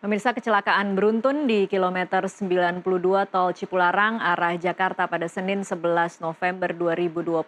Pemirsa, kecelakaan beruntun di kilometer 92 Tol Cipularang arah Jakarta pada Senin 11 November 2024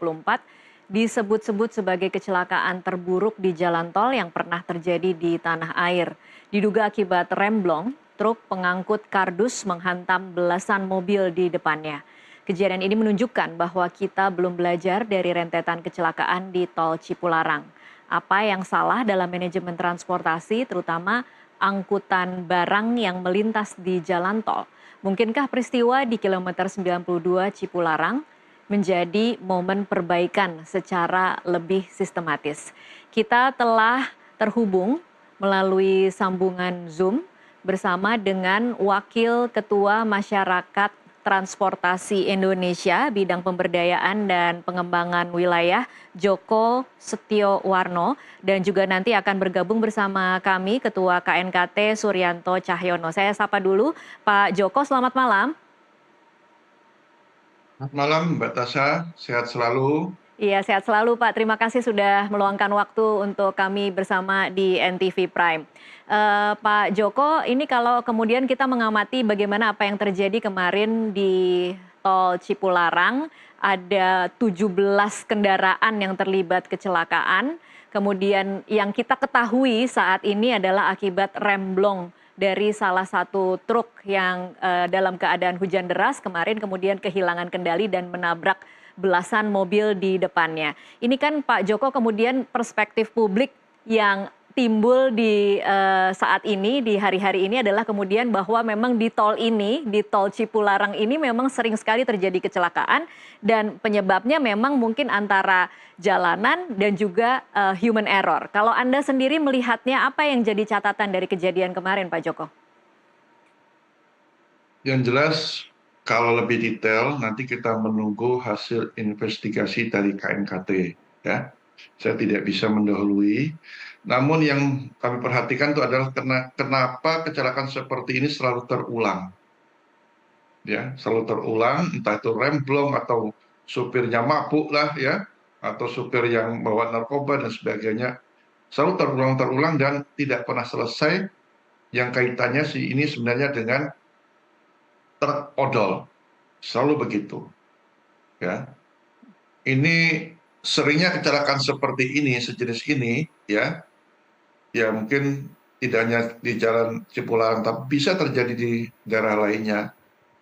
disebut-sebut sebagai kecelakaan terburuk di jalan tol yang pernah terjadi di tanah air. Diduga akibat remblong, truk pengangkut kardus menghantam belasan mobil di depannya. Kejadian ini menunjukkan bahwa kita belum belajar dari rentetan kecelakaan di Tol Cipularang. Apa yang salah dalam manajemen transportasi, terutama angkutan barang yang melintas di jalan tol? Mungkinkah peristiwa di kilometer 92 Cipularang menjadi momen perbaikan secara lebih sistematis? Kita telah terhubung melalui sambungan Zoom bersama dengan Wakil Ketua Masyarakat Transportasi Indonesia bidang pemberdayaan dan pengembangan wilayah Joko Setiowarno, dan juga nanti akan bergabung bersama kami Ketua KNKT Suryanto Cahyono. Saya sapa dulu Pak Joko, selamat malam. Selamat malam Mbak Tasha, sehat selalu. Iya, sehat selalu Pak. Terima kasih sudah meluangkan waktu untuk kami bersama di NTV Prime. Pak Joko, ini kalau kemudian kita mengamati bagaimana apa yang terjadi kemarin di Tol Cipularang, ada 17 kendaraan yang terlibat kecelakaan. Kemudian yang kita ketahui saat ini adalah akibat remblong dari salah satu truk yang dalam keadaan hujan deras kemarin kemudian kehilangan kendali dan menabrak belasan mobil di depannya. Ini kan Pak Joko kemudian perspektif publik yang timbul di saat ini, di hari-hari ini adalah kemudian bahwa memang di tol ini, di Tol Cipularang ini memang sering sekali terjadi kecelakaan dan penyebabnya memang mungkin antara jalanan dan juga human error. Kalau Anda sendiri melihatnya apa yang jadi catatan dari kejadian kemarin Pak Joko? Yang jelas, kalau lebih detail, nanti kita menunggu hasil investigasi dari KNKT. Ya. Saya tidak bisa mendahului. Namun yang kami perhatikan itu adalah kenapa kecelakaan seperti ini selalu terulang. Ya, selalu terulang, entah itu remblong atau supirnya mabuk lah ya, atau supir yang bawa narkoba dan sebagainya. Selalu terulang-terulang dan tidak pernah selesai, yang kaitannya ini sebenarnya dengan truk odol, selalu begitu. Ya, ini seringnya kecelakaan seperti ini, sejenis ini, ya mungkin tidak hanya di Jalan Cipularang, tapi bisa terjadi di daerah lainnya.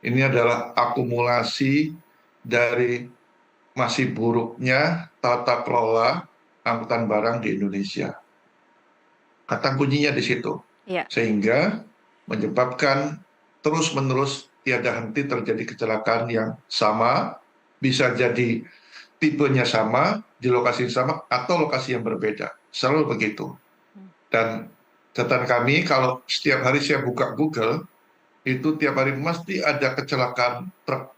Ini adalah akumulasi dari masih buruknya tata kelola angkutan barang di Indonesia. Kata kuncinya di situ, Iya. sehingga menyebabkan terus-menerus tiada henti terjadi kecelakaan yang sama, bisa jadi tipenya sama, di lokasi yang sama, atau lokasi yang berbeda. Selalu begitu. Dan catatan kami, kalau setiap hari saya buka Google, itu tiap hari mesti ada kecelakaan truk.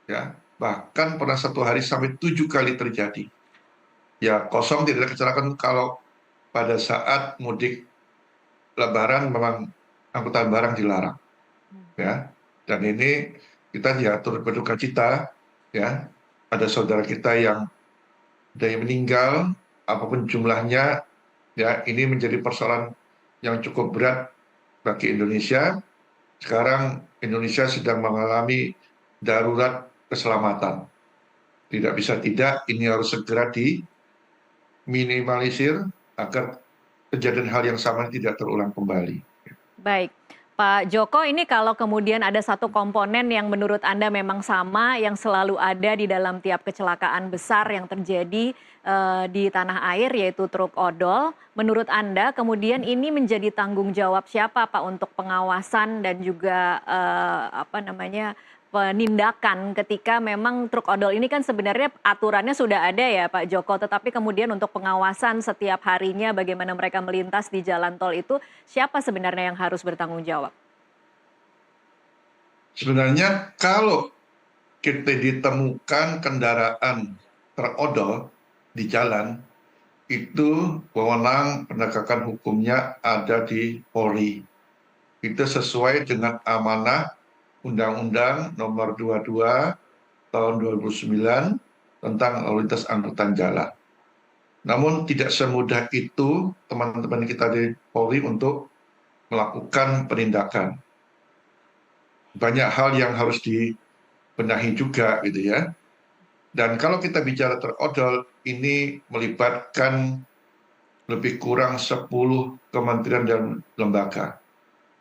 Ya. Bahkan pernah satu hari sampai 7 kali terjadi. Ya, kosong tidak ada kecelakaan kalau pada saat mudik Lebaran memang angkutan barang dilarang. Ya. Dan ini kita ya turut berduka cita, ya, ada saudara kita yang ada yang meninggal, apapun jumlahnya, ya ini menjadi persoalan yang cukup berat bagi Indonesia. Sekarang Indonesia sedang mengalami darurat keselamatan. Tidak bisa tidak, ini harus segera diminimalisir agar kejadian hal yang sama tidak terulang kembali. Baik, Pak Joko, ini kalau kemudian ada satu komponen yang menurut Anda memang sama, yang selalu ada di dalam tiap kecelakaan besar yang terjadi di tanah air, yaitu truk odol. Menurut Anda, kemudian ini menjadi tanggung jawab siapa, Pak, untuk pengawasan dan juga penindakan ketika memang truk odol ini kan sebenarnya aturannya sudah ada ya Pak Joko, tetapi kemudian untuk pengawasan setiap harinya bagaimana mereka melintas di jalan tol itu, siapa sebenarnya yang harus bertanggung jawab? Sebenarnya kalau kita ditemukan kendaraan terodol di jalan, itu wewenang penegakan hukumnya ada di Polri. Itu sesuai dengan amanah Undang-Undang Nomor 22 Tahun 2009 tentang lalu lintas angkutan jalan. Namun tidak semudah itu teman-teman kita di Polri untuk melakukan penindakan. Banyak hal yang harus dibenahi juga gitu ya. Dan kalau kita bicara terodol, ini melibatkan lebih kurang 10 kementerian dan lembaga.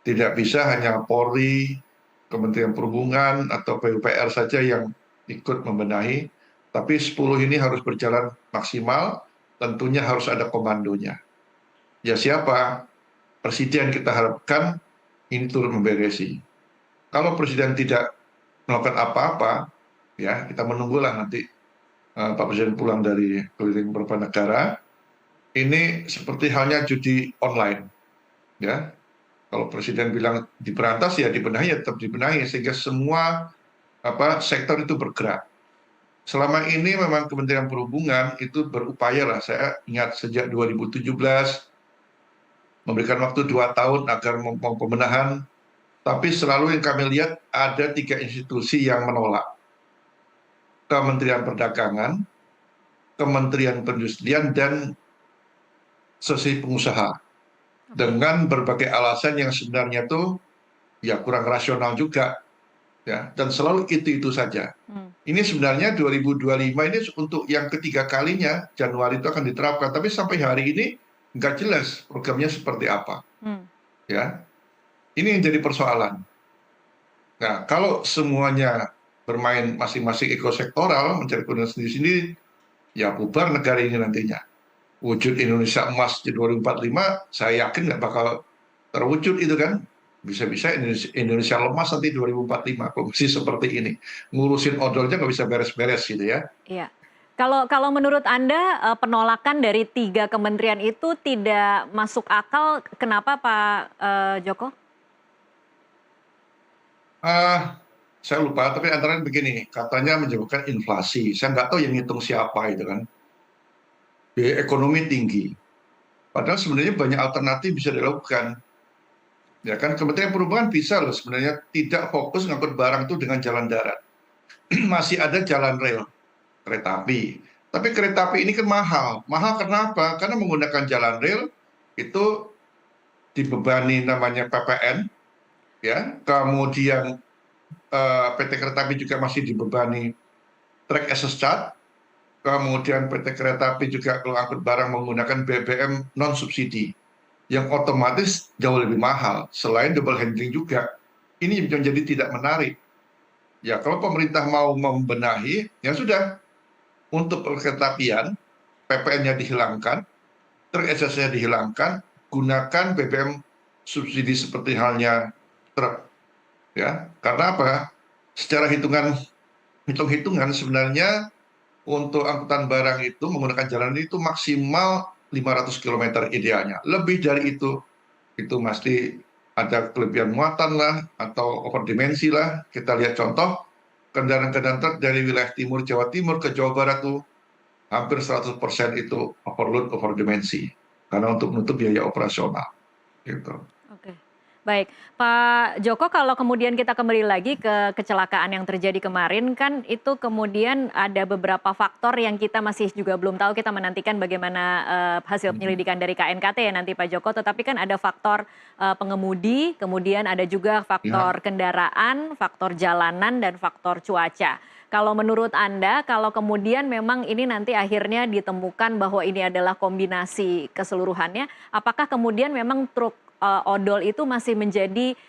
Tidak bisa hanya Polri, Kementerian Perhubungan, atau PUPR saja yang ikut membenahi, tapi 10 ini harus berjalan maksimal, tentunya harus ada komandonya. Ya siapa? Presiden kita harapkan ini turut memberesi. Kalau Presiden tidak melakukan apa-apa, ya kita menunggulah nanti Pak Presiden pulang dari keliling beberapa negara. Ini seperti halnya judi online, ya. Kalau Presiden bilang diberantas ya dibenahi ya tetap dibenahi sehingga semua sektor itu bergerak. Selama ini memang Kementerian Perhubungan itu berupaya lah, saya ingat sejak 2017 memberikan waktu 2 tahun agar membangun pembenahan, tapi selalu yang kami lihat ada 3 institusi yang menolak. Kementerian Perdagangan, Kementerian Perindustrian, dan Sesi Pengusaha. Dengan berbagai alasan yang sebenarnya itu ya kurang rasional juga. Ya, dan selalu itu saja. Ini sebenarnya 2025 ini untuk yang ketiga kalinya Januari itu akan diterapkan, tapi sampai hari ini nggak jelas programnya seperti apa. Ya, ini yang jadi persoalan. Nah, kalau semuanya bermain masing-masing ekosektoral, mencari keuntungan sendiri-sendiri, ya bubar negara ini nantinya. Wujud Indonesia emas di 2045, saya yakin nggak bakal terwujud itu kan. Bisa-bisa Indonesia lemas nanti 2045, kok masih seperti ini. Ngurusin odolnya nggak bisa beres-beres gitu ya. Iya. Kalau menurut Anda penolakan dari 3 kementerian itu tidak masuk akal, kenapa Pak Joko? Saya lupa, tapi antara begini, katanya menyebabkan inflasi. Saya nggak tahu yang ngitung siapa itu kan. Biaya ekonomi tinggi. Padahal sebenarnya banyak alternatif bisa dilakukan. Ya kan, Kementerian Perhubungan bisa loh sebenarnya tidak fokus ngangkut barang itu dengan jalan darat. Masih ada jalan rel, kereta api. Tapi kereta api ini kan mahal. Mahal kenapa? Karena menggunakan jalan rel itu dibebani namanya PPN, ya. Kemudian PT Kereta Api juga masih dibebani track access charge. Kemudian PT Kereta Api juga kalau angkut barang menggunakan BBM non subsidi, yang otomatis jauh lebih mahal. Selain double handling juga, ini menjadi tidak menarik. Ya kalau pemerintah mau membenahi, ya sudah, untuk perkeretapian, PPN-nya dihilangkan, truk access-nya dihilangkan, gunakan BBM subsidi seperti halnya truk. Ya, karena apa? Secara hitung-hitungan sebenarnya untuk angkutan barang itu menggunakan jalan itu maksimal 500 km idealnya. Lebih dari itu pasti ada kelebihan muatan lah atau overdimensi lah. Kita lihat contoh kendaraan-kendaraan truk dari wilayah timur Jawa Timur ke Jawa Barat tuh hampir 100% itu overload, overdimensi. Karena untuk menutup biaya operasional. Gitu. Oke. Baik, Pak Joko, kalau kemudian kita kembali lagi ke kecelakaan yang terjadi kemarin, kan itu kemudian ada beberapa faktor yang kita masih juga belum tahu, kita menantikan bagaimana hasil penyelidikan dari KNKT ya nanti Pak Joko, tetapi kan ada faktor pengemudi, kemudian ada juga faktor kendaraan, faktor jalanan, dan faktor cuaca. Kalau menurut Anda, kalau kemudian memang ini nanti akhirnya ditemukan bahwa ini adalah kombinasi keseluruhannya, apakah kemudian memang truk odol itu masih menjadi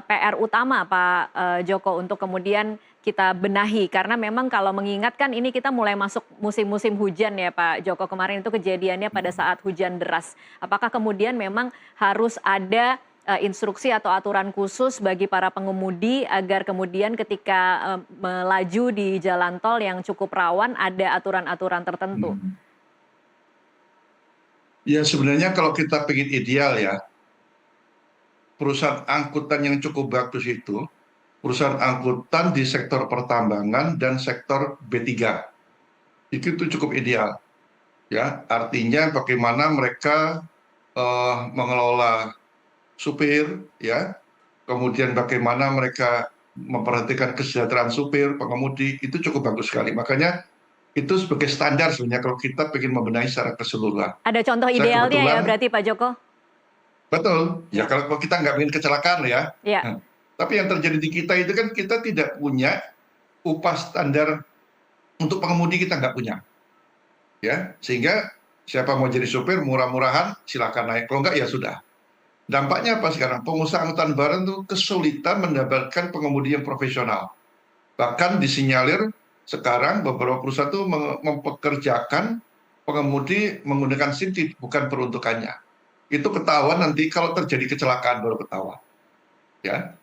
PR utama Pak Joko untuk kemudian kita benahi, karena memang kalau mengingat kan ini kita mulai masuk musim-musim hujan ya Pak Joko, kemarin itu kejadiannya pada saat hujan deras. Apakah kemudian memang harus ada instruksi atau aturan khusus bagi para pengemudi agar kemudian ketika melaju di jalan tol yang cukup rawan ada aturan-aturan tertentu? Ya sebenarnya kalau kita pengen ideal ya, perusahaan angkutan yang cukup bagus itu perusahaan angkutan di sektor pertambangan dan sektor B3. Itu cukup ideal. Ya, artinya bagaimana mereka mengelola supir, ya, kemudian bagaimana mereka memperhatikan kesejahteraan supir, pengemudi, itu cukup bagus sekali. Makanya itu sebagai standar sebenarnya kalau kita ingin membenahi secara keseluruhan. Ada contoh idealnya ya berarti Pak Joko? Betul. Ya Ya, kalau kita nggak ingin kecelakaan ya. ya, Nah, tapi yang terjadi di kita itu kan kita tidak punya upah standar untuk pengemudi, kita nggak punya. Ya, sehingga siapa mau jadi supir murah-murahan silakan naik. Kalau nggak ya sudah. Dampaknya apa sekarang? Pengusaha angkutan barang itu kesulitan mendapatkan pengemudi yang profesional. Bahkan disinyalir sekarang beberapa perusahaan itu mempekerjakan pengemudi menggunakan SIM bukan peruntukannya. Itu ketahuan nanti kalau terjadi kecelakaan baru ketahuan. Ya.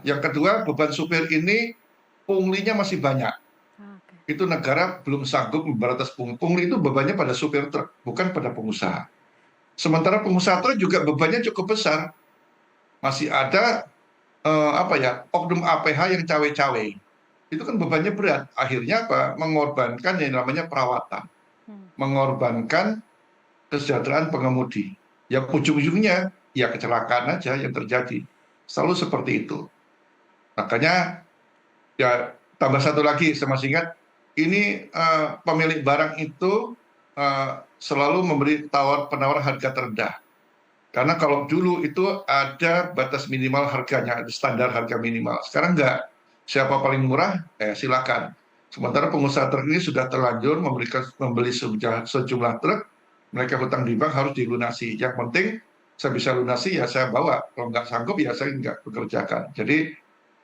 Yang kedua, beban supir ini punglinya masih banyak. oke. Itu negara belum sanggup memberantas pungli, itu bebannya pada supir truk, bukan pada pengusaha. Sementara pengusaha truk juga bebannya cukup besar. Masih ada apa ya, oknum APH yang cawe-cawe. Itu kan bebannya berat. Akhirnya apa? Mengorbankan yang namanya perawatan, Hmm. mengorbankan kesejahteraan pengemudi. Yang ujung-ujungnya ya kecelakaan aja yang terjadi. Selalu seperti itu. Makanya ya tambah satu lagi, saya masih ingat ini pemilik barang itu selalu memberi penawar harga terendah. Karena kalau dulu itu ada batas minimal harganya, ada standar harga minimal. Sekarang enggak. Siapa paling murah, silakan. Sementara pengusaha truk ini sudah terlanjur membeli sejumlah truk, mereka hutang di bank harus dilunasi. Yang penting saya bisa lunasi ya saya bawa. Kalau nggak sanggup ya saya nggak pekerjakan. Jadi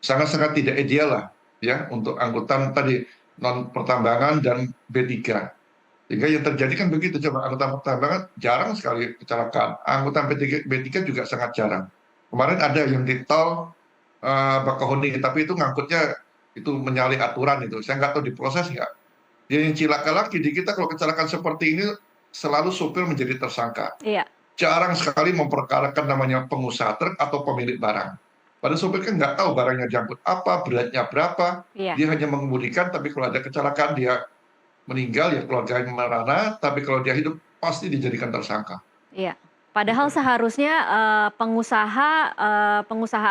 sangat-sangat tidak ideal lah ya untuk angkutan tadi non pertambangan dan B3. Sehingga yang terjadi kan begitu, coba angkutan pertambangan jarang sekali kecelakaan. Angkutan B3 juga sangat jarang. Kemarin ada yang di tol Bakahuni, tapi itu ngangkutnya itu menyalahi aturan itu. Saya nggak tahu diproses nggak. Yang cilaka lagi di kita kalau kecelakaan seperti ini selalu supir menjadi tersangka. Iya, Jarang sekali memperkarakan namanya pengusaha truk atau pemilik barang. Padahal supir kan nggak tahu barangnya diangkut apa, beratnya berapa. iya, Dia hanya mengemudikan, tapi kalau ada kecelakaan dia meninggal ya keluarganya merana, tapi kalau dia hidup pasti dijadikan tersangka. iya. Padahal Gitu. seharusnya pengusaha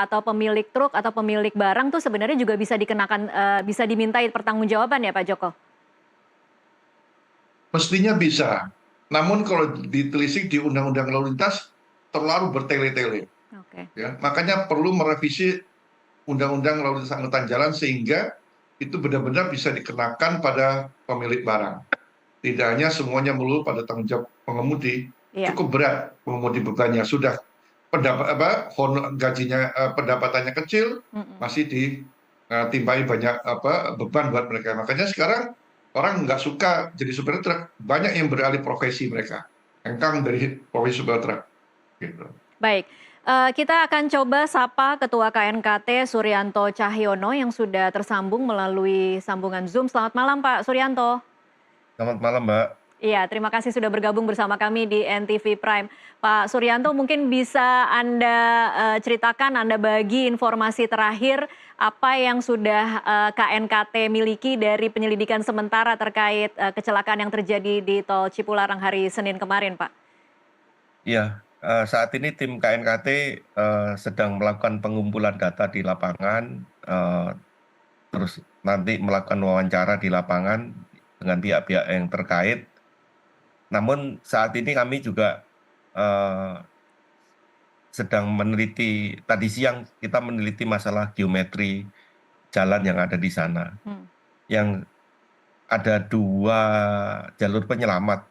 atau pemilik truk atau pemilik barang tuh sebenarnya juga bisa dikenakan, bisa dimintai pertanggungjawaban ya Pak Joko? Mestinya bisa. Namun kalau ditelisik di Undang-Undang Lalu Lintas terlalu bertele-tele. Oke, Ya. Makanya perlu merevisi Undang-Undang Lalu Lintas Angkutan Jalan sehingga itu benar-benar bisa dikenakan pada pemilik barang. Tidak hanya semuanya melulu pada tanggung jawab pengemudi. iya, Cukup berat pengemudi bebannya. Sudah gajinya pendapatannya kecil, mhm. masih ditimpai banyak beban buat mereka. Makanya sekarang orang nggak suka jadi supir truk, banyak yang beralih profesi mereka, hengkang dari profesi supir truk. Gitu. Baik, kita akan coba sapa Ketua KNKT Suryanto Cahyono yang sudah tersambung melalui sambungan Zoom. Selamat malam Pak Suryanto. Selamat malam, Mbak. Iya, terima kasih sudah bergabung bersama kami di NTV Prime. Pak Suryanto, mungkin bisa Anda ceritakan, Anda bagi informasi terakhir apa yang sudah KNKT miliki dari penyelidikan sementara terkait kecelakaan yang terjadi di Tol Cipularang hari Senin kemarin, Pak. Iya, saat ini tim KNKT sedang melakukan pengumpulan data di lapangan, terus nanti melakukan wawancara di lapangan dengan pihak-pihak yang terkait. Namun saat ini kami juga sedang meneliti, tadi siang kita meneliti masalah geometri jalan yang ada di sana. Hmm. Yang ada 2 jalur penyelamat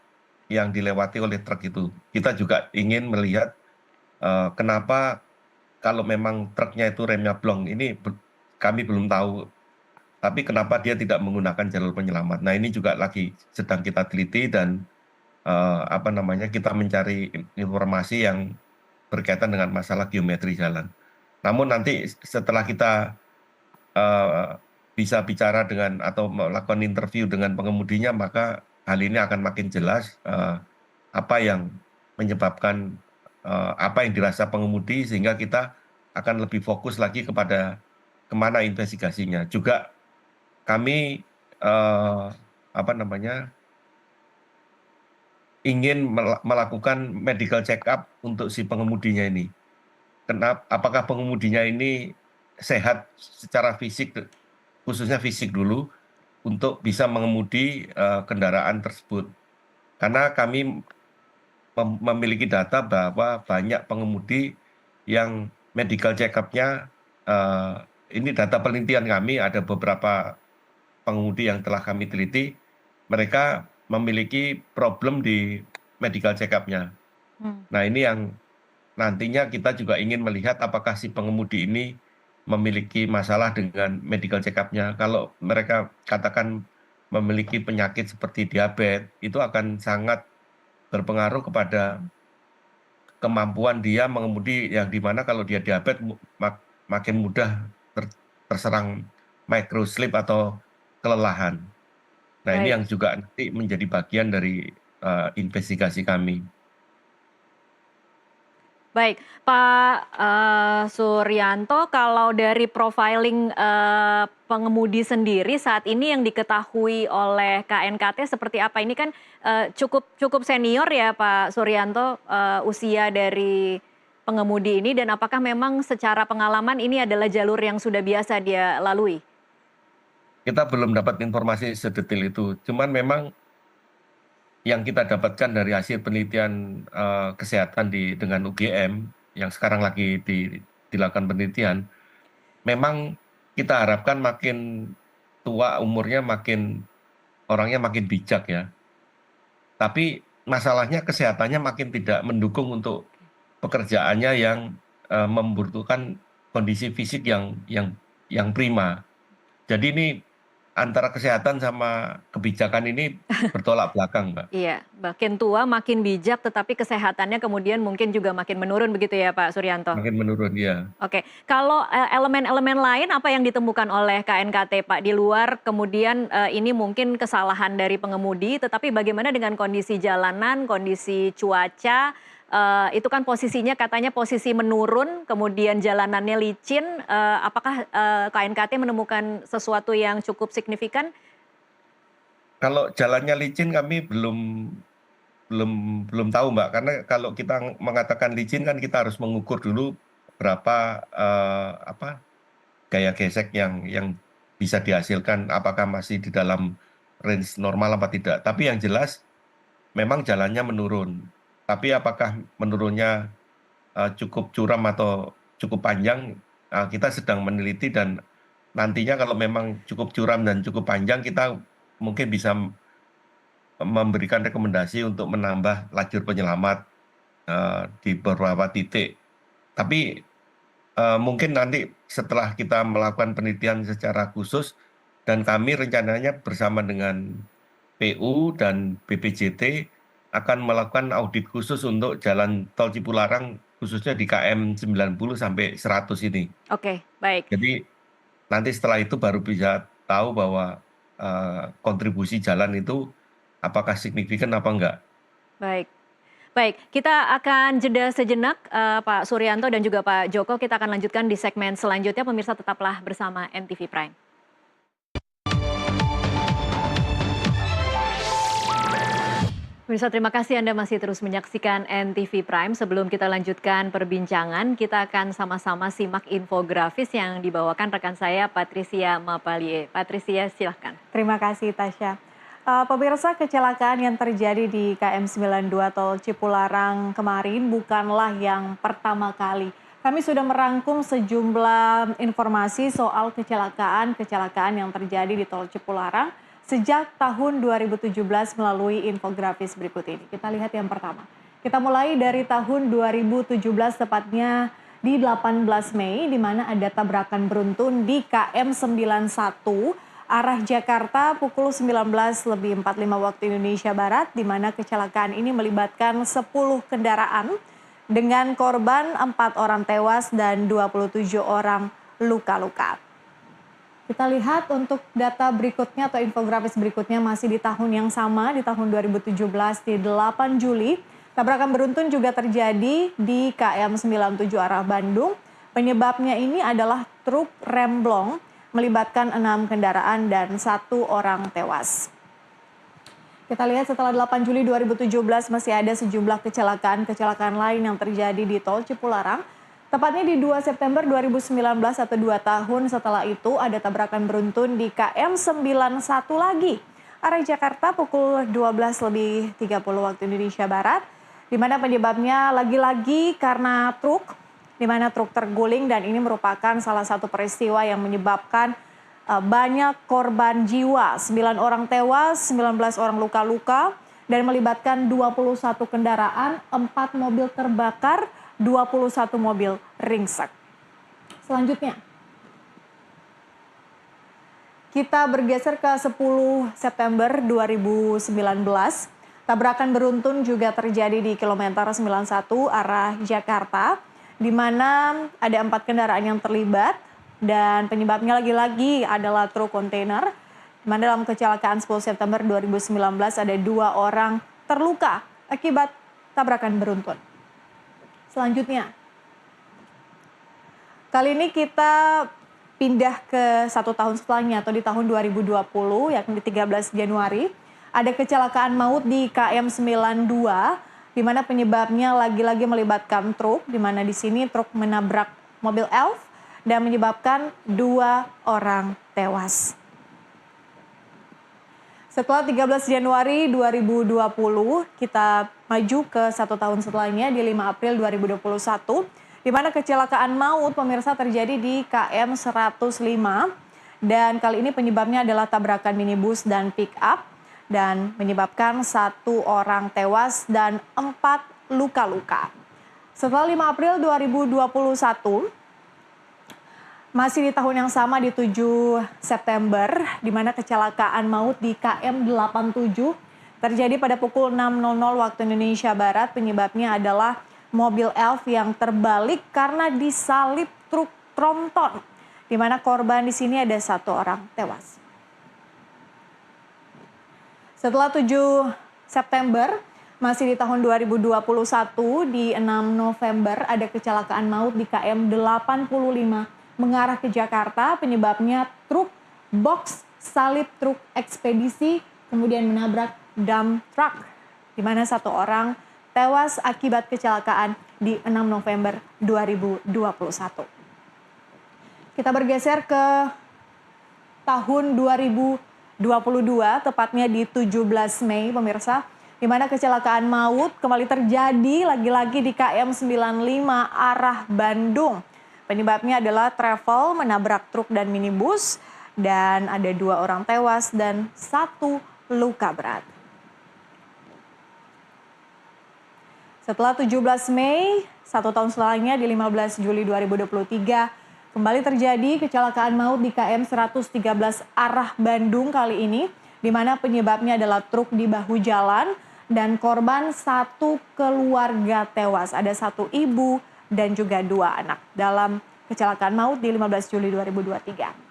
yang dilewati oleh truk itu. Kita juga ingin melihat kenapa kalau memang truknya itu remnya blong, ini kami belum tahu, tapi kenapa dia tidak menggunakan jalur penyelamat. Nah, ini juga lagi sedang kita teliti dan kita mencari informasi yang berkaitan dengan masalah geometri jalan. Namun nanti setelah kita bisa bicara dengan atau melakukan interview dengan pengemudinya, maka hal ini akan makin jelas apa yang menyebabkan apa yang dirasa pengemudi, sehingga kita akan lebih fokus lagi kepada kemana investigasinya. Juga kami ingin melakukan medical check up untuk si pengemudinya ini. Apakah pengemudinya ini sehat secara fisik, khususnya fisik dulu, untuk bisa mengemudi kendaraan tersebut. Karena kami memiliki data bahwa banyak pengemudi yang medical check-up-nya, ini data penelitian kami, ada beberapa pengemudi yang telah kami teliti, mereka memiliki problem di medical check-up-nya. Nah, ini yang nantinya kita juga ingin melihat apakah si pengemudi ini memiliki masalah dengan medical check-up-nya. Kalau mereka katakan memiliki penyakit seperti diabetes, itu akan sangat berpengaruh kepada kemampuan dia mengemudi, yang dimana kalau dia diabetes makin mudah terserang microslip atau kelelahan. Nah, ini Baik. yang juga nanti menjadi bagian dari investigasi kami. Baik, Pak Suryanto, kalau dari profiling pengemudi sendiri saat ini yang diketahui oleh KNKT seperti apa? Ini kan cukup senior ya Pak Suryanto, usia dari pengemudi ini, dan apakah memang secara pengalaman ini adalah jalur yang sudah biasa dia lalui? Kita belum dapat informasi sedetail itu, cuman memang yang kita dapatkan dari hasil penelitian kesehatan dengan UGM yang sekarang lagi dilakukan penelitian, memang kita harapkan makin tua umurnya orangnya makin bijak ya. Tapi masalahnya kesehatannya makin tidak mendukung untuk pekerjaannya yang membutuhkan kondisi fisik yang prima. Jadi ini antara kesehatan sama kebijakan ini bertolak belakang, Mbak. Iya, makin tua makin bijak, tetapi kesehatannya kemudian mungkin juga makin menurun begitu ya Pak Suryanto? Makin menurun, ya. Oke, kalau elemen-elemen lain apa yang ditemukan oleh KNKT Pak di luar kemudian ini mungkin kesalahan dari pengemudi, tetapi bagaimana dengan kondisi jalanan, kondisi cuaca, itu kan posisinya katanya posisi menurun, kemudian jalanannya licin, apakah KNKT menemukan sesuatu yang cukup signifikan? Kalau jalannya licin kami belum tahu, Mbak, karena kalau kita mengatakan licin kan kita harus mengukur dulu berapa gaya gesek yang bisa dihasilkan, apakah masih di dalam range normal apa tidak. Tapi yang jelas memang jalannya menurun. Tapi apakah menurunnya cukup curam atau cukup panjang, kita sedang meneliti, dan nantinya kalau memang cukup curam dan cukup panjang, kita mungkin bisa memberikan rekomendasi untuk menambah lajur penyelamat di beberapa titik. Tapi mungkin nanti setelah kita melakukan penelitian secara khusus, dan kami rencananya bersama dengan PU dan BPJT akan melakukan audit khusus untuk jalan tol Cipularang, khususnya di KM 90 sampai 100 ini. Oke, baik. Jadi nanti setelah itu baru bisa tahu bahwa kontribusi jalan itu apakah signifikan apa enggak. Baik. Baik, kita akan jeda sejenak Pak Suryanto dan juga Pak Joko. Kita akan lanjutkan di segmen selanjutnya. Pemirsa tetaplah bersama NTV Prime. Pemirsa, terima kasih Anda masih terus menyaksikan NTV Prime. Sebelum kita lanjutkan perbincangan, kita akan sama-sama simak infografis yang dibawakan rekan saya Patricia Mapalie. Patricia, silahkan. Terima kasih Tasya. Pemirsa, kecelakaan yang terjadi di KM 92 Tol Cipularang kemarin bukanlah yang pertama kali. Kami sudah merangkum sejumlah informasi soal kecelakaan yang terjadi di Tol Cipularang sejak tahun 2017 melalui infografis berikut ini. Kita lihat yang pertama. Kita mulai dari tahun 2017, tepatnya di 18 Mei, di mana ada tabrakan beruntun di KM 91 arah Jakarta pukul 19.45 waktu Indonesia Barat, di mana kecelakaan ini melibatkan 10 kendaraan dengan korban 4 orang tewas dan 27 orang luka-luka. Kita lihat untuk data berikutnya atau infografis berikutnya masih di tahun yang sama, di tahun 2017 di 8 Juli. Tabrakan beruntun juga terjadi di KM 97 arah Bandung. Penyebabnya ini adalah truk remblong melibatkan 6 kendaraan dan 1 orang tewas. Kita lihat setelah 8 Juli 2017 masih ada sejumlah kecelakaan lain yang terjadi di Tol Cipularang. Tepatnya di 2 September 2019 atau 2 tahun setelah itu ada tabrakan beruntun di KM 91 lagi. Arah Jakarta pukul 12.30 waktu Indonesia Barat, di mana penyebabnya lagi-lagi karena truk, di mana truk terguling, dan ini merupakan salah satu peristiwa yang menyebabkan banyak korban jiwa, 9 orang tewas, 19 orang luka-luka, dan melibatkan 21 kendaraan, 4 mobil terbakar, 21 mobil ringsek. Selanjutnya, kita bergeser ke 10 September 2019. Tabrakan beruntun juga terjadi di kilometer 91 arah Jakarta, di mana ada 4 kendaraan yang terlibat dan penyebabnya lagi-lagi adalah truk kontainer. Di mana dalam kecelakaan 10 September 2019 ada 2 orang terluka akibat tabrakan beruntun. Selanjutnya, kali ini kita pindah ke 1 tahun setelahnya atau di tahun 2020, yakni di 13 Januari. Ada kecelakaan maut di KM 92, di mana penyebabnya lagi-lagi melibatkan truk, di mana di sini truk menabrak mobil Elf dan menyebabkan 2 orang tewas. Setelah 13 Januari 2020, kita maju ke 1 tahun setelahnya di 5 April 2021, di mana kecelakaan maut pemirsa terjadi di KM 105, dan kali ini penyebabnya adalah tabrakan minibus dan pick up, dan menyebabkan 1 orang tewas dan 4 luka-luka. Setelah 5 April 2021, masih di tahun yang sama di 7 September, di mana kecelakaan maut di KM 87 terjadi pada pukul 6.00 waktu Indonesia Barat. Penyebabnya adalah mobil Elf yang terbalik karena disalip truk tronton, di mana korban di sini ada 1 orang tewas. Setelah 7 September, masih di tahun 2021, di 6 November ada kecelakaan maut di KM 85 mengarah ke Jakarta. Penyebabnya truk box salip truk ekspedisi kemudian menabrak dump truck, di mana 1 orang tewas akibat kecelakaan di 6 November 2021. Kita bergeser ke tahun 2022, tepatnya di 17 Mei pemirsa, di mana kecelakaan maut kembali terjadi lagi-lagi di KM 95 arah Bandung. Penyebabnya adalah travel menabrak truk dan minibus, dan ada 2 orang tewas dan 1 luka berat. Setelah 17 Mei, 1 tahun setelahnya di 15 Juli 2023, kembali terjadi kecelakaan maut di KM 113 arah Bandung kali ini, di mana penyebabnya adalah truk di bahu jalan dan korban 1 keluarga tewas. Ada 1 ibu dan juga 2 anak dalam kecelakaan maut di 15 Juli 2023.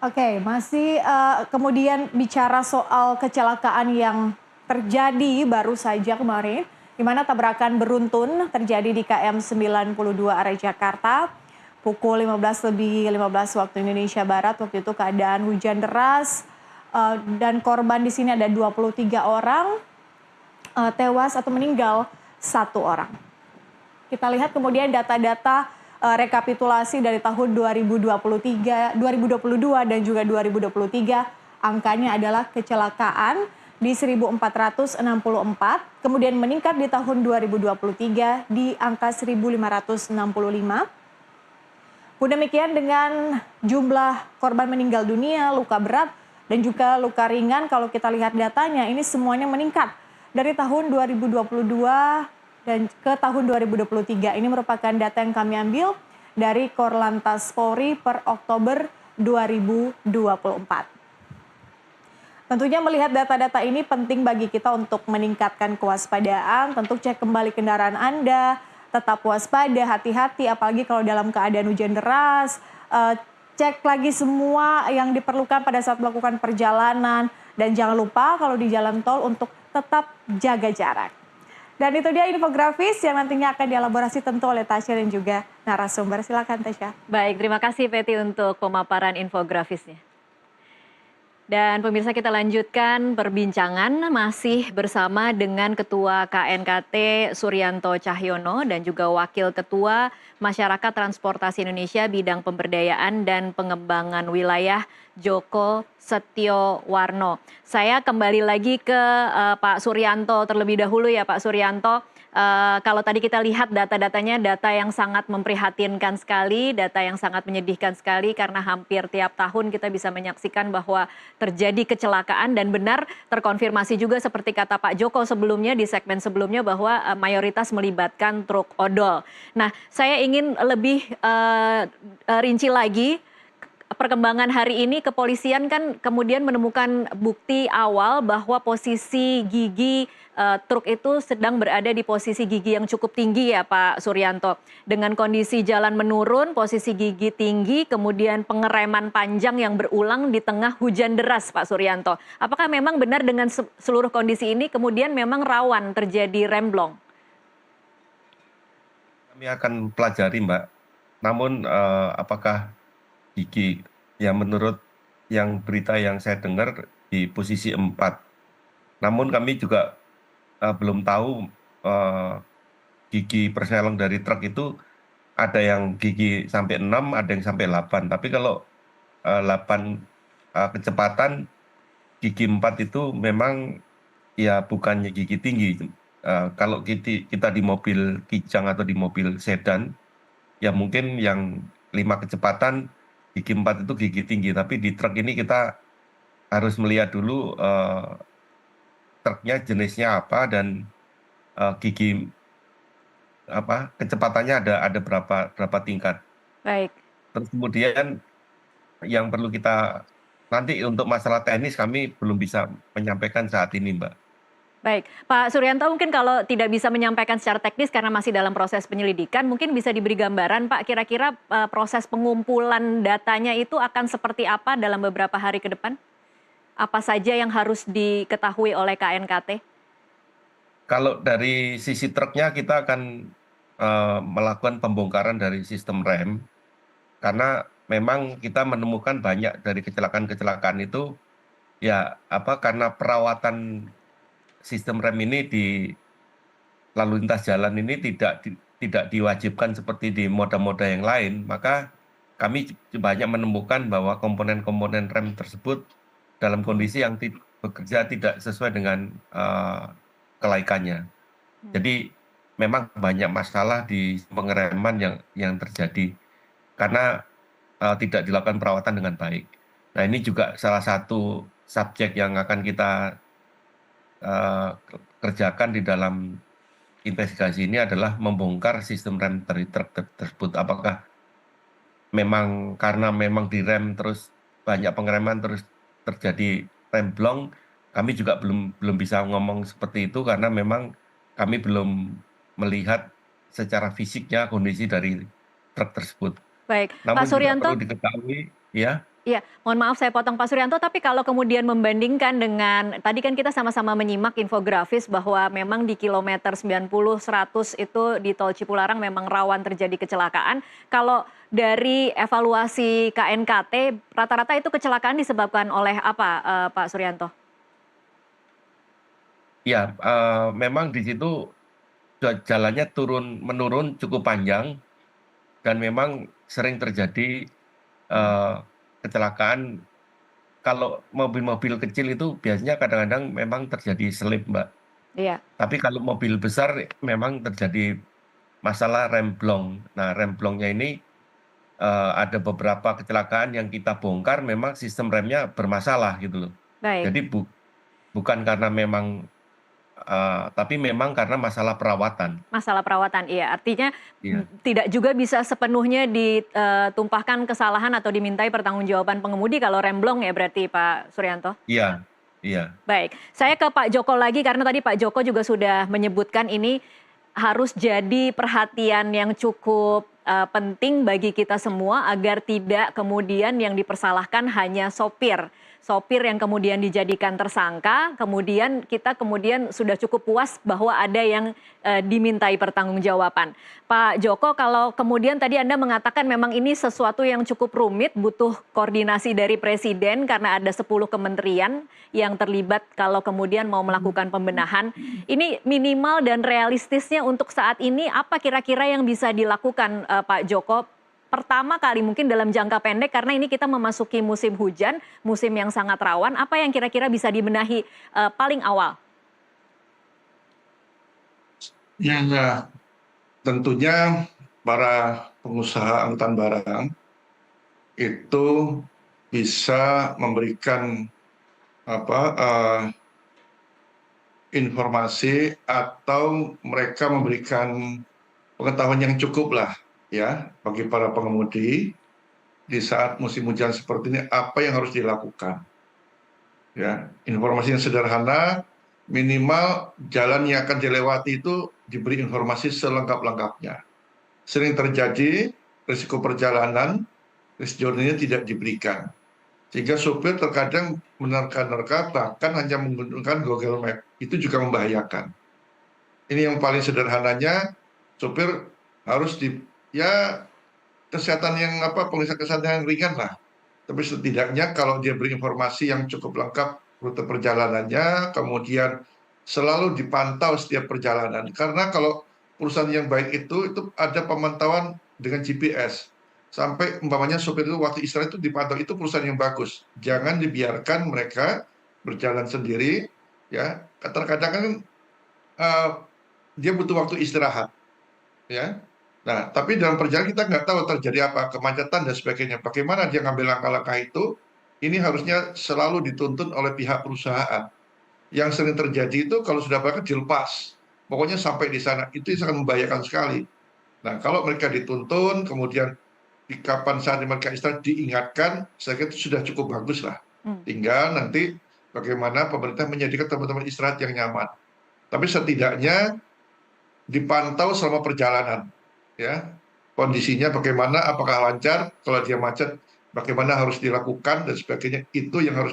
Oke, masih kemudian bicara soal kecelakaan yang terjadi baru saja kemarin, di mana tabrakan beruntun terjadi di KM 92 arah Jakarta pukul 15:15 waktu Indonesia Barat. Waktu itu keadaan hujan deras dan korban di sini ada 23 orang, tewas atau meninggal 1 orang. Kita lihat kemudian data-data rekapitulasi dari tahun 2022 dan juga 2023, angkanya adalah kecelakaan di 1.464, kemudian meningkat di tahun 2023 di angka 1.565. Pun demikian dengan jumlah korban meninggal dunia, luka berat, dan juga luka ringan. Kalau kita lihat datanya, ini semuanya meningkat dari tahun 2022 dan ke tahun 2023. Ini merupakan data yang kami ambil dari Korlantas Polri per Oktober 2024. Tentunya melihat data-data ini penting bagi kita untuk meningkatkan kewaspadaan. Tentu cek kembali kendaraan Anda, tetap waspada, hati-hati apalagi kalau dalam keadaan hujan deras. Cek lagi semua yang diperlukan pada saat melakukan perjalanan. Dan jangan lupa kalau di jalan tol untuk tetap jaga jarak. Dan itu dia infografis yang nantinya akan dielaborasi tentu oleh Tasya dan juga narasumber. Silakan Tasya. Baik, terima kasih Peti untuk pemaparan infografisnya. Dan pemirsa kita lanjutkan perbincangan masih bersama dengan Ketua KNKT Suryanto Cahyono dan juga Wakil Ketua Masyarakat Transportasi Indonesia bidang pemberdayaan dan pengembangan wilayah Joko Setiowarno. Saya kembali lagi ke Pak Suryanto terlebih dahulu ya Pak Suryanto. Kalau tadi kita lihat data-datanya, data yang sangat memprihatinkan sekali, data yang sangat menyedihkan sekali karena hampir tiap tahun kita bisa menyaksikan bahwa terjadi kecelakaan dan benar terkonfirmasi juga seperti kata Pak Joko sebelumnya di segmen sebelumnya bahwa mayoritas melibatkan truk odol. Nah, saya ingin lebih rinci lagi. Perkembangan hari ini kepolisian kan kemudian menemukan bukti awal bahwa posisi gigi truk itu sedang berada di posisi gigi yang cukup tinggi ya Pak Suryanto. Dengan kondisi jalan menurun, posisi gigi tinggi, kemudian pengereman panjang yang berulang di tengah hujan deras Pak Suryanto. Apakah memang benar dengan seluruh kondisi ini kemudian memang rawan terjadi remblong? Kami akan pelajari, Mbak. Namun apakah gigi yang menurut yang berita yang saya dengar di posisi 4. Namun kami juga belum tahu gigi persneling dari truk itu ada yang gigi sampai 6, ada yang sampai 8. Tapi kalau 8 kecepatan, gigi 4 itu memang ya bukannya gigi tinggi. Kalau kita di mobil kijang atau di mobil sedan, ya mungkin yang 5 kecepatan, gigi 4 itu gigi tinggi. Tapi di truk ini kita harus melihat dulu truknya jenisnya apa dan gigi kecepatannya ada berapa tingkat. Baik. Terus kemudian yang perlu kita nanti untuk masalah teknis kami belum bisa menyampaikan saat ini, Mbak. Baik, Pak Suryanto mungkin kalau tidak bisa menyampaikan secara teknis karena masih dalam proses penyelidikan, mungkin bisa diberi gambaran Pak, kira-kira proses pengumpulan datanya itu akan seperti apa dalam beberapa hari ke depan? Apa saja yang harus diketahui oleh KNKT? Kalau dari sisi truknya kita akan melakukan pembongkaran dari sistem rem, karena memang kita menemukan banyak dari kecelakaan-kecelakaan itu ya karena perawatan sistem rem ini di lalu lintas jalan ini tidak diwajibkan seperti di moda-moda yang lain, maka kami banyak menemukan bahwa komponen-komponen rem tersebut dalam kondisi yang bekerja tidak sesuai dengan kelaikannya. Jadi memang banyak masalah di pengereman yang terjadi karena tidak dilakukan perawatan dengan baik. Nah ini juga salah satu subjek yang akan kita kerjakan di dalam investigasi ini adalah membongkar sistem rem dari truk tersebut. Apakah memang karena memang direm terus banyak pengereman terus terjadi remblong? Kami juga belum bisa ngomong seperti itu karena memang kami belum melihat secara fisiknya kondisi dari truk tersebut. Baik, Pak Namun juga Suryanto. perlu diketahui, ya. Iya, mohon maaf saya potong Pak Suryanto, tapi kalau kemudian membandingkan dengan, tadi kan kita sama-sama menyimak infografis bahwa memang di kilometer 90, 100 itu di tol Cipularang memang rawan terjadi kecelakaan. Kalau dari evaluasi KNKT, rata-rata itu kecelakaan disebabkan oleh apa Pak Suryanto? Ya, memang di situ jalannya menurun cukup panjang dan memang sering terjadi kecelakaan. Kalau mobil-mobil kecil itu biasanya kadang-kadang memang terjadi selip, Mbak. Iya. Tapi kalau mobil besar memang terjadi masalah remblong. Nah, remblongnya ini ada beberapa kecelakaan yang kita bongkar memang sistem remnya bermasalah gitu loh. Baik. Jadi bukan karena memang tapi memang karena masalah perawatan. Masalah perawatan, iya. Artinya Iya. tidak juga bisa sepenuhnya ditumpahkan kesalahan atau dimintai pertanggungjawaban pengemudi kalau remblong ya berarti Pak Suryanto? Iya, iya. Baik, saya ke Pak Joko lagi karena tadi Pak Joko juga sudah menyebutkan ini harus jadi perhatian yang cukup penting bagi kita semua agar tidak kemudian yang dipersalahkan hanya sopir. sopir yang kemudian dijadikan tersangka, kemudian kita sudah cukup puas bahwa ada yang dimintai pertanggungjawaban. Pak Joko, kalau kemudian tadi Anda mengatakan memang ini sesuatu yang cukup rumit, butuh koordinasi dari Presiden karena ada 10 kementerian yang terlibat kalau kemudian mau melakukan pembenahan. Ini minimal dan realistisnya untuk saat ini apa kira-kira yang bisa dilakukan, Pak Joko? Pertama kali mungkin dalam jangka pendek karena ini kita memasuki musim hujan, musim yang sangat rawan, apa yang kira-kira bisa dibenahi paling awal? Ya, tentunya para pengusaha angkutan barang itu bisa memberikan apa, informasi atau mereka memberikan pengetahuan yang cukup lah ya bagi para pengemudi di saat musim hujan seperti ini apa yang harus dilakukan. Ya, informasi yang sederhana, minimal jalan yang akan dilewati itu diberi informasi selengkap-lengkapnya. Sering terjadi risiko perjalanan, risiko journey tidak diberikan. Sehingga sopir terkadang menerka-nerka bahkan hanya menggunakan Google Map. Itu juga membahayakan. Ini yang paling sederhananya, sopir harus ya kesehatan yang pemeriksaan kesehatan yang ringan lah. Tapi setidaknya kalau dia beri informasi yang cukup lengkap rute perjalanannya, kemudian selalu dipantau setiap perjalanan. Karena kalau perusahaan yang baik itu ada pemantauan dengan GPS. Sampai umpamanya sopir itu waktu istirahat itu dipantau, itu perusahaan yang bagus. Jangan dibiarkan mereka berjalan sendiri, ya. Terkadang kan dia butuh waktu istirahat, ya. Nah, tapi dalam perjalanan kita nggak tahu terjadi apa, kemacetan dan sebagainya. Bagaimana dia ngambil langkah-langkah itu, ini harusnya selalu dituntun oleh pihak perusahaan. Yang sering terjadi itu kalau sudah berangkat dilepas. Pokoknya sampai di sana, itu sangat membahayakan sekali. Nah, kalau mereka dituntun, kemudian di kapan saat mereka istirahat diingatkan, saya kira itu sudah cukup bagus lah. Tinggal nanti bagaimana pemerintah menyediakan teman-teman istirahat yang nyaman. Tapi setidaknya dipantau selama perjalanan. Ya, kondisinya bagaimana, apakah lancar, kalau dia macet bagaimana harus dilakukan dan sebagainya, itu yang harus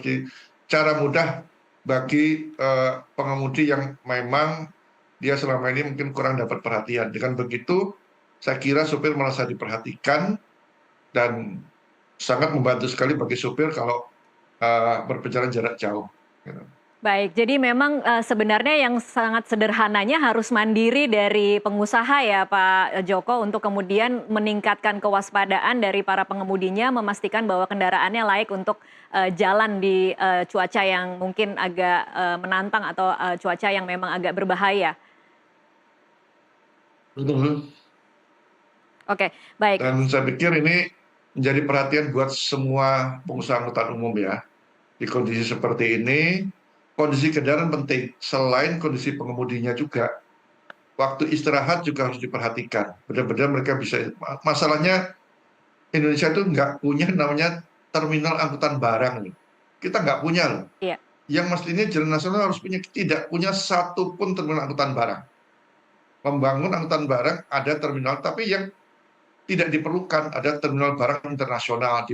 cara mudah bagi pengemudi yang memang dia selama ini mungkin kurang dapat perhatian. Dengan begitu saya kira sopir merasa diperhatikan dan sangat membantu sekali bagi sopir kalau berperjalanan jarak jauh gitu. Baik, jadi memang sebenarnya yang sangat sederhananya harus mandiri dari pengusaha ya Pak Joko untuk kemudian meningkatkan kewaspadaan dari para pengemudinya, memastikan bahwa kendaraannya layak untuk jalan di cuaca yang mungkin agak menantang atau cuaca yang memang agak berbahaya. Betul. Oke, baik. Dan saya pikir ini menjadi perhatian buat semua pengusaha angkutan umum ya. Di kondisi seperti ini, kondisi kendaraan penting, selain kondisi pengemudinya juga. Waktu istirahat juga harus diperhatikan. Benar-benar mereka bisa, masalahnya Indonesia itu nggak punya namanya terminal angkutan barang. Kita nggak punya loh. Iya. Yang mestinya jalan nasional harus punya, tidak punya satu pun terminal angkutan barang. Membangun angkutan barang ada terminal, tapi yang tidak diperlukan ada terminal barang internasional di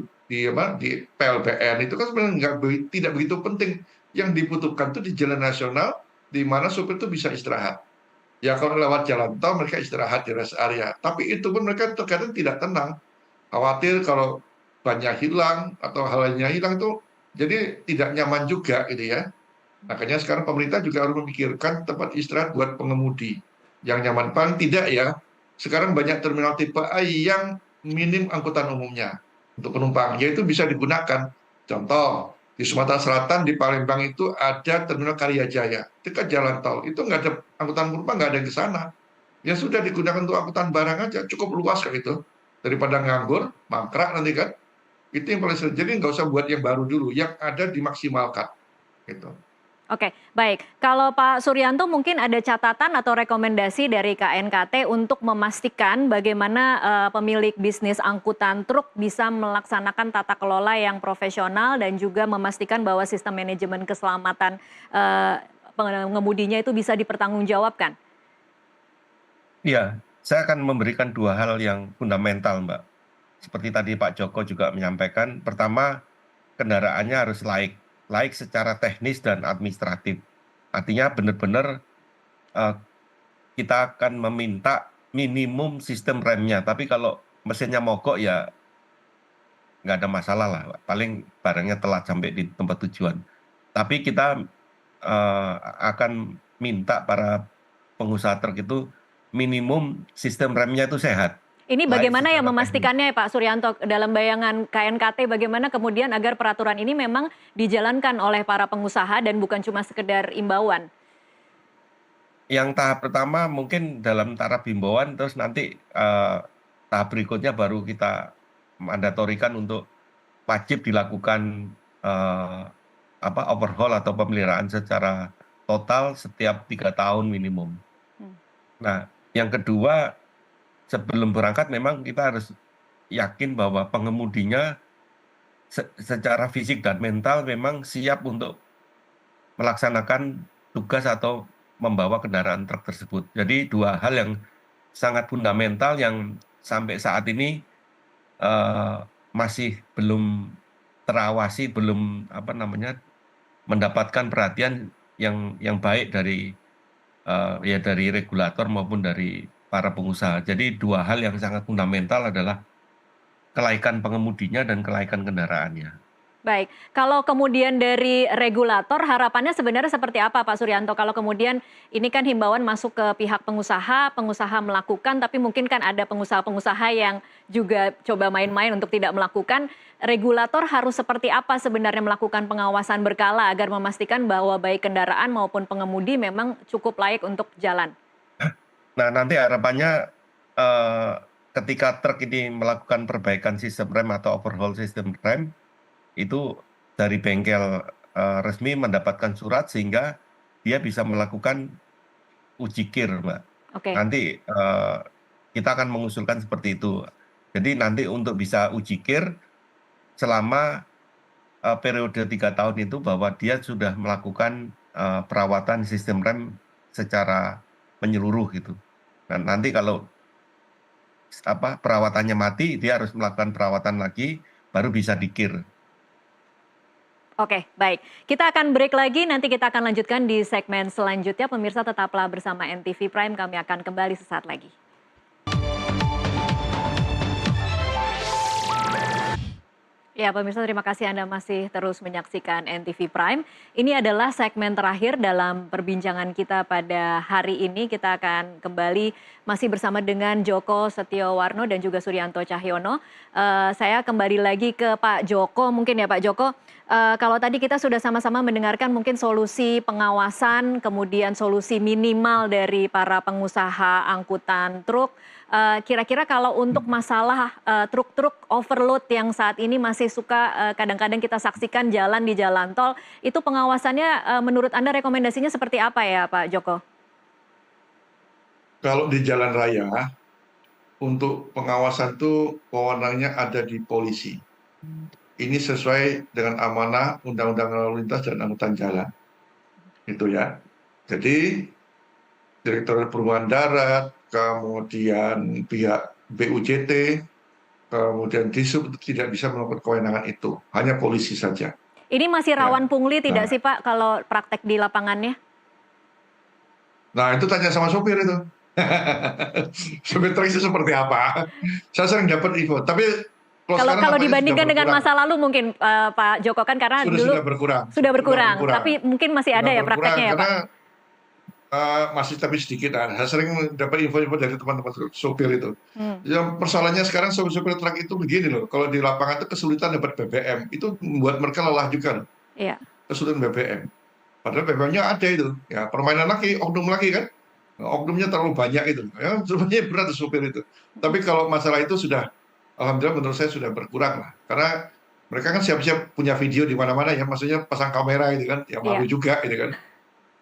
PLBN itu kan sebenarnya tidak begitu penting. Yang dibutuhkan itu di jalan nasional di mana sopir itu bisa istirahat. Ya kalau lewat jalan tol mereka istirahat di rest area. Tapi itu pun mereka terkadang tidak tenang. Khawatir kalau bannya hilang atau halnya hilang itu jadi tidak nyaman juga gitu ya. Makanya sekarang pemerintah juga harus memikirkan tempat istirahat buat pengemudi yang nyaman. Paling tidak ya, sekarang banyak terminal tipe A yang minim angkutan umumnya untuk penumpang, yaitu bisa digunakan. Contoh, di Sumatera Selatan, di Palembang itu ada terminal Karyajaya, dekat jalan tol. Itu nggak ada angkutan penumpang, nggak ada di sana. Ya sudah digunakan untuk angkutan barang aja, cukup luas kayak itu. Daripada nganggur, mangkrak nanti kan. Itu yang paling sering. Jadi nggak usah buat yang baru dulu, yang ada dimaksimalkan. Gitu. Oke, baik. Kalau Pak Suryanto mungkin ada catatan atau rekomendasi dari KNKT untuk memastikan bagaimana pemilik bisnis angkutan truk bisa melaksanakan tata kelola yang profesional dan juga memastikan bahwa sistem manajemen keselamatan pengemudinya itu bisa dipertanggungjawabkan. Iya, saya akan memberikan 2 hal yang fundamental, Mbak. Seperti tadi Pak Joko juga menyampaikan, pertama kendaraannya harus laik. baik secara teknis dan administratif. Artinya benar-benar eh, kita akan meminta minimum sistem remnya. Tapi kalau mesinnya mogok ya nggak ada masalah lah. Paling barangnya telat sampai di tempat tujuan. Tapi kita akan minta para pengusaha truk itu minimum sistem remnya itu sehat. Ini Baik bagaimana ya secara teknis. memastikannya ya Pak Suryanto dalam bayangan KNKT bagaimana kemudian agar peraturan ini memang dijalankan oleh para pengusaha dan bukan cuma sekedar imbauan? Yang tahap pertama mungkin dalam taraf himbauan, terus nanti tahap berikutnya baru kita mandatorikan untuk wajib dilakukan overhaul atau pemeliharaan secara total setiap 3 tahun minimum. Nah, yang kedua, sebelum berangkat memang kita harus yakin bahwa pengemudinya secara fisik dan mental memang siap untuk melaksanakan tugas atau membawa kendaraan truk tersebut. Jadi dua hal yang sangat fundamental yang sampai saat ini masih belum terawasi, belum mendapatkan perhatian yang baik dari dari regulator maupun dari para pengusaha. Jadi dua hal yang sangat fundamental adalah kelaikan pengemudinya dan kelaikan kendaraannya. Baik, kalau kemudian dari regulator harapannya sebenarnya seperti apa Pak Suryanto? Kalau kemudian ini kan himbauan masuk ke pihak pengusaha, pengusaha melakukan, tapi mungkin kan ada pengusaha-pengusaha yang juga coba main-main untuk tidak melakukan. Regulator harus seperti apa sebenarnya melakukan pengawasan berkala agar memastikan bahwa baik kendaraan maupun pengemudi memang cukup layak untuk jalan? Nah, nanti harapannya ketika truk ini melakukan perbaikan sistem rem atau overhaul sistem rem, itu dari bengkel resmi mendapatkan surat sehingga dia bisa melakukan uji kir, Mbak. Oke. Nanti kita akan mengusulkan seperti itu. Jadi nanti untuk bisa uji kir selama periode 3 tahun itu bahwa dia sudah melakukan perawatan sistem rem secara menyeluruh gitu. Nah, nanti kalau perawatannya mati, dia harus melakukan perawatan lagi, baru bisa dikir. Oke, baik. Kita akan break lagi, nanti kita akan lanjutkan di segmen selanjutnya. Pemirsa tetaplah bersama NTV Prime, kami akan kembali sesaat lagi. Ya, pemirsa terima kasih Anda masih terus menyaksikan NTV Prime. Ini adalah segmen terakhir dalam perbincangan kita pada hari ini. Kita akan kembali masih bersama dengan Joko Setiowarno dan juga Suryanto Cahyono. Saya kembali lagi ke Pak Joko, mungkin ya Pak Joko. Kalau tadi kita sudah sama-sama mendengarkan mungkin solusi pengawasan, kemudian solusi minimal dari para pengusaha angkutan truk. Kira-kira kalau untuk masalah truk-truk overload yang saat ini masih suka kadang-kadang kita saksikan jalan di jalan tol, itu pengawasannya menurut Anda rekomendasinya seperti apa ya Pak Joko? Kalau di jalan raya, untuk pengawasan itu wewenangnya ada di polisi. Ini sesuai dengan amanah Undang-Undang Lalu Lintas dan Angkutan Jalan. Itu ya. Jadi, Direktorat Perhubungan Darat, kemudian pihak BUJT, kemudian Disub tidak bisa melakukan kewenangan itu. Hanya polisi saja. Ini masih rawan pungli tidak sih Pak kalau praktek di lapangannya? Nah, itu tanya sama sopir itu. Sopir truk itu seperti apa? Saya sering dapat info. Tapi kalau dibandingkan dengan masa lalu mungkin Pak Joko kan karena dulu sudah berkurang. Tapi mungkin masih ada ya prakteknya ya Pak? Masih tapi sedikit. Saya sering dapat info-info dari teman-teman sopir itu. Yang persoalannya sekarang sopir truk itu begini loh. Kalau di lapangan itu kesulitan dapat BBM. Itu membuat mereka lelah juga loh. Iya. Kesulitan BBM. Padahal BBM-nya ada itu. Ya, permainan lagi, oknum lagi kan. Oknumnya terlalu banyak itu. Ya, sebenarnya berat sopir itu. Tapi kalau masalah itu sudah, alhamdulillah menurut saya sudah berkurang lah. Karena mereka kan siap-siap punya video di mana-mana ya. Maksudnya pasang kamera gitu kan. Ya malu juga gitu kan.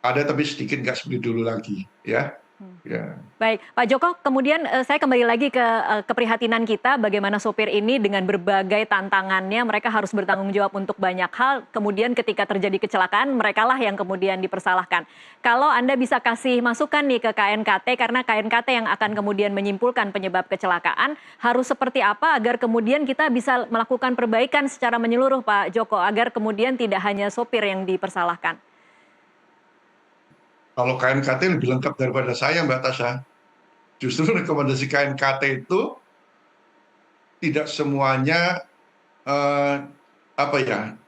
Ada tapi sedikit nggak seperti dulu lagi ya. Ya. Baik, Pak Joko, kemudian saya kembali lagi ke keprihatinan kita bagaimana sopir ini dengan berbagai tantangannya, mereka harus bertanggung jawab untuk banyak hal, kemudian ketika terjadi kecelakaan, merekalah yang kemudian dipersalahkan. Kalau Anda bisa kasih masukan nih ke KNKT, karena KNKT yang akan kemudian menyimpulkan penyebab kecelakaan, harus seperti apa agar kemudian kita bisa melakukan perbaikan secara menyeluruh, Pak Joko, agar kemudian tidak hanya sopir yang dipersalahkan? Kalau KNKT lebih lengkap daripada saya, Mbak Tasha. Justru rekomendasi KNKT itu tidak semuanya eh, apa ya,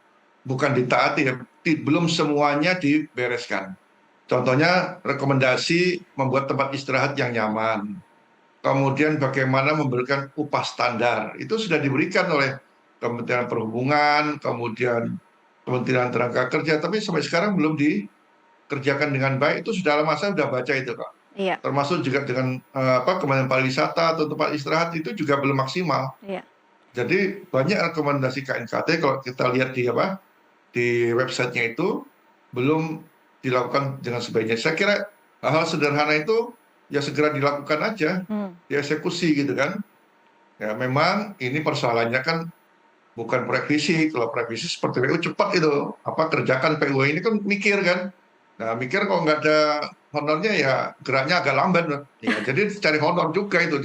bukan ditaati ya, belum semuanya dibereskan. Contohnya rekomendasi membuat tempat istirahat yang nyaman. Kemudian bagaimana memberikan upah standar. Itu sudah diberikan oleh Kementerian Perhubungan, kemudian Kementerian Tenaga Kerja, tapi sampai sekarang belum dikerjakan dengan baik. Itu sudah lama saya sudah baca itu, Kak. Iya, Termasuk juga dengan Kementerian Pariwisata atau tempat istirahat itu juga belum maksimal. iya. Jadi banyak rekomendasi KNKT kalau kita lihat di websitenya itu belum dilakukan dengan sebaiknya. Saya kira hal-hal sederhana itu ya segera dilakukan aja, dieksekusi gitu kan. Ya memang ini persoalannya kan bukan proyek fisik. Kalau proyek fisik seperti PU cepat itu, kerjakan PU ini kan mikir kan. Nah mikir kalau nggak ada honornya ya geraknya agak lambat. Ya, jadi cari honor juga itu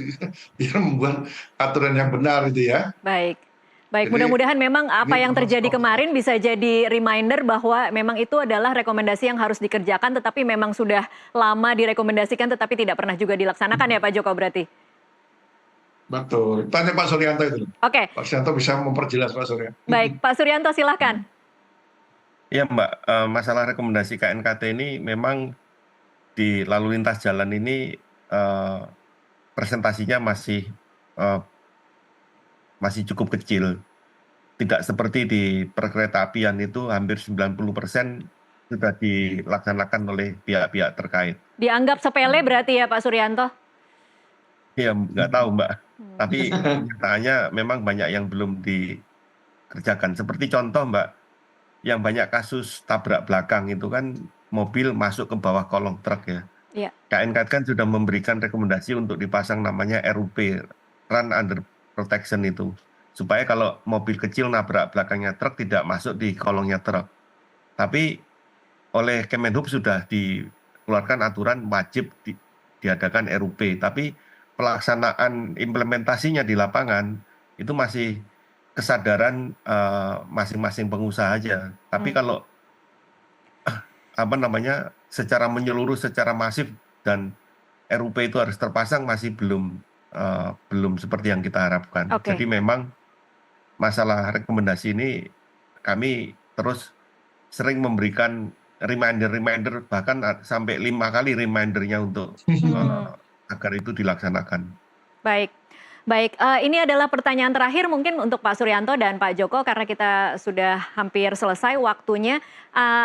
biar membuat aturan yang benar itu ya. Baik. Baik, Jadi mudah-mudahan memang apa ini yang perlu terjadi stop. kemarin bisa jadi reminder bahwa memang itu adalah rekomendasi yang harus dikerjakan, tetapi memang sudah lama direkomendasikan tetapi tidak pernah juga dilaksanakan ya Pak Joko berarti? Betul. Tanya Pak Suryanto itu. Oke, Pak Suryanto bisa memperjelas Pak Surya. baik. Pak Suryanto silahkan. Ya Mbak, masalah rekomendasi KNKT ini memang di lalu lintas jalan ini presentasinya eh, masih cukup kecil. Tidak seperti di perkeretaapian itu hampir 90% sudah dilaksanakan oleh pihak-pihak terkait. Dianggap sepele berarti ya Pak Suryanto? Ya nggak tahu Mbak, tapi kenyataannya memang banyak yang belum dikerjakan. Seperti contoh Mbak, yang banyak kasus tabrak belakang itu kan mobil masuk ke bawah kolong truk ya. Iya. KNKT kan sudah memberikan rekomendasi untuk dipasang namanya RUP, Run Under Protection itu. Supaya kalau mobil kecil nabrak belakangnya truk tidak masuk di kolongnya truk. Tapi oleh Kemenhub sudah dikeluarkan aturan wajib diadakan RUP. Tapi pelaksanaan implementasinya di lapangan itu masih kesadaran masing-masing pengusaha aja. Tapi kalau secara menyeluruh, secara masif dan RUP itu harus terpasang masih belum seperti yang kita harapkan. Oke. Jadi memang masalah rekomendasi ini kami terus sering memberikan reminder bahkan sampai 5 kali remindernya untuk agar itu dilaksanakan. Baik. Baik, ini adalah pertanyaan terakhir mungkin untuk Pak Suryanto dan Pak Joko karena kita sudah hampir selesai waktunya.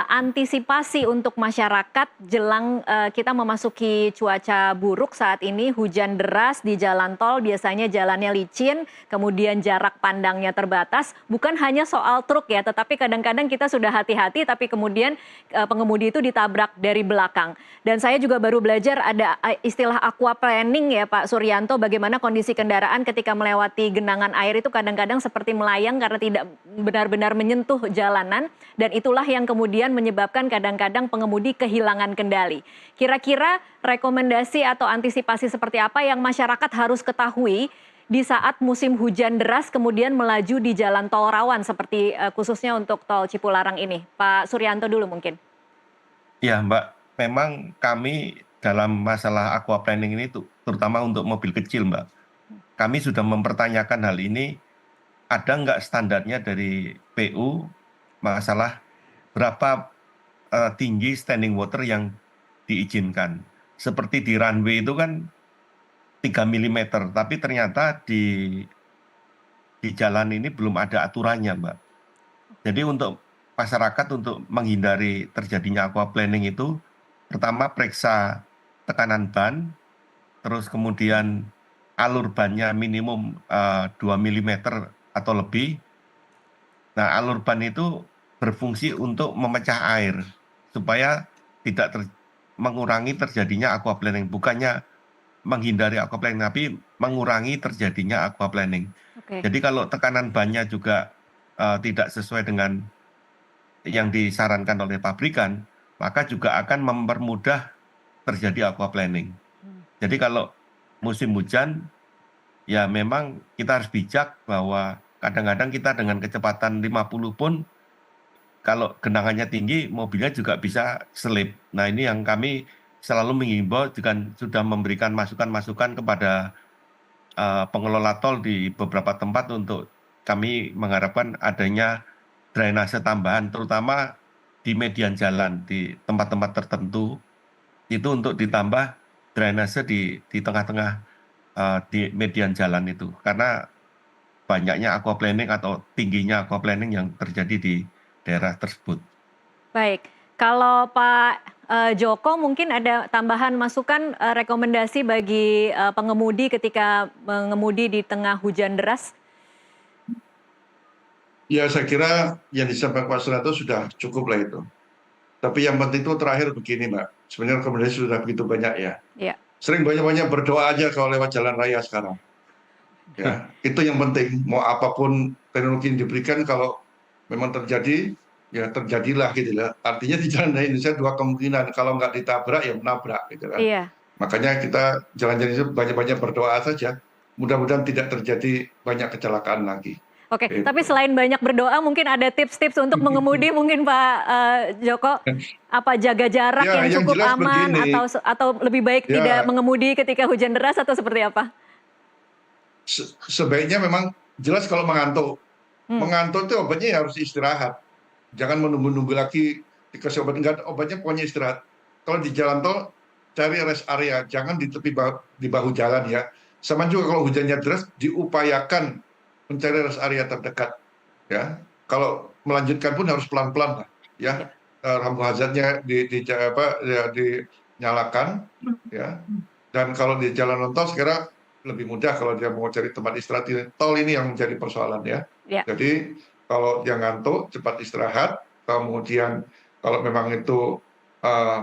Antisipasi untuk masyarakat jelang kita memasuki cuaca buruk saat ini, hujan deras di jalan tol, biasanya jalannya licin, kemudian jarak pandangnya terbatas. Bukan hanya soal truk ya, tetapi kadang-kadang kita sudah hati-hati tapi kemudian pengemudi itu ditabrak dari belakang. Dan saya juga baru belajar ada istilah aquaplaning ya Pak Suryanto, bagaimana kondisi kendaraan ketika melewati genangan air itu kadang-kadang seperti melayang karena tidak benar-benar menyentuh jalanan dan itulah yang kemudian menyebabkan kadang-kadang pengemudi kehilangan kendali. Kira-kira rekomendasi atau antisipasi seperti apa yang masyarakat harus ketahui di saat musim hujan deras kemudian melaju di jalan tol rawan seperti khususnya untuk tol Cipularang ini? Pak Suryanto dulu mungkin. Ya Mbak, memang kami dalam masalah aquaplaning ini terutama untuk mobil kecil Mbak, kami sudah mempertanyakan hal ini, ada nggak standarnya dari PU masalah berapa tinggi standing water yang diizinkan. Seperti di runway itu kan 3 mm, tapi ternyata di jalan ini belum ada aturannya Mbak. Jadi untuk masyarakat untuk menghindari terjadinya aquaplaning itu, pertama periksa tekanan ban, terus kemudian alur bannya minimum 2 mm atau lebih. Nah, alur ban itu berfungsi untuk memecah air supaya tidak mengurangi terjadinya aquaplaning, bukannya menghindari aquaplaning, tapi mengurangi terjadinya aquaplaning. Oke. Jadi kalau tekanan bannya juga tidak sesuai dengan yang disarankan oleh pabrikan, maka juga akan mempermudah terjadi aquaplaning. Hmm. Jadi kalau musim hujan, ya memang kita harus bijak bahwa kadang-kadang kita dengan kecepatan 50 pun kalau genangannya tinggi, mobilnya juga bisa selip. Nah, ini yang kami selalu menghimbau dengan sudah memberikan masukan-masukan kepada pengelola tol di beberapa tempat untuk kami mengharapkan adanya drainase tambahan, terutama di median jalan, di tempat-tempat tertentu, itu untuk ditambah drainase di tengah-tengah di median jalan itu. Karena banyaknya aquaplaning atau tingginya aquaplaning yang terjadi di daerah tersebut. Baik, kalau Pak Joko mungkin ada tambahan masukan rekomendasi bagi pengemudi ketika mengemudi di tengah hujan deras? Ya, saya kira yang disampaikan Pak Suranto sudah cukup lah itu. Tapi yang penting itu terakhir begini, Mbak. Sebenarnya rekomendasi sudah begitu banyak ya. Iya. Sering banyak-banyak berdoa aja kalau lewat jalan raya sekarang. Ya, itu yang penting. Mau apapun teknologi yang diberikan, kalau memang terjadi, ya terjadilah gitu lah. Artinya di jalan raya Indonesia dua kemungkinan. Kalau nggak ditabrak, ya menabrak gitu kan. Iya. Makanya kita jalan-jalan itu banyak-banyak berdoa saja. Mudah-mudahan tidak terjadi banyak kecelakaan lagi. Oke, Gitu. tapi selain banyak berdoa, mungkin ada tips-tips untuk mengemudi mungkin Pak Joko, apa jaga jarak Ya, yang yang cukup jelas aman begini. atau lebih baik Ya. tidak mengemudi ketika hujan deras atau seperti apa? Sebaiknya memang jelas kalau mengantuk. Mengantuk itu obatnya ya harus istirahat. Jangan menunggu-nunggu lagi dikasih obat. Enggak, obatnya pokoknya istirahat. Kalau di jalan tol, cari rest area. Jangan di tepi di bahu jalan ya. Sama juga kalau hujannya deras, diupayakan mencari rest area terdekat. Ya, kalau melanjutkan pun harus pelan-pelan lah. Ya, lampu hazardnya dinyalakan. Ya, dan kalau di jalan tol sekarang lebih mudah kalau dia mau cari tempat istirahat. Tol ini yang menjadi persoalan ya. Ya. Jadi kalau dia ngantuk, cepat istirahat. Kemudian kalau memang itu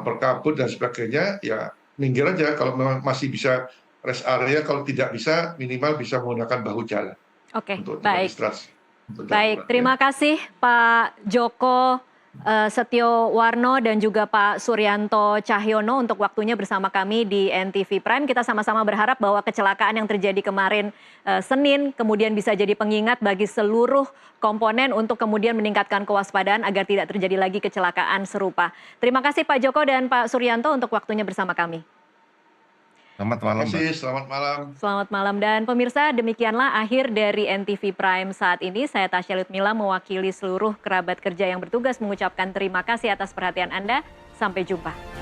berkabut dan sebagainya, ya minggir aja. Kalau memang masih bisa rest area, kalau tidak bisa minimal bisa menggunakan bahu jalan. Oke, Untuk tempat baik. istirahat. Baik, terima kasih Pak Joko Setiowarno dan juga Pak Suryanto Cahyono untuk waktunya bersama kami di NTV Prime. Kita sama-sama berharap bahwa kecelakaan yang terjadi kemarin Senin kemudian bisa jadi pengingat bagi seluruh komponen untuk kemudian meningkatkan kewaspadaan agar tidak terjadi lagi kecelakaan serupa. Terima kasih Pak Joko dan Pak Suryanto untuk waktunya bersama kami. Selamat Terima malam, Mbak. kasih, selamat malam. Selamat malam dan pemirsa, demikianlah akhir dari NTV Prime saat ini. Saya Tasya Lutmila mewakili seluruh kerabat kerja yang bertugas mengucapkan terima kasih atas perhatian Anda. Sampai jumpa.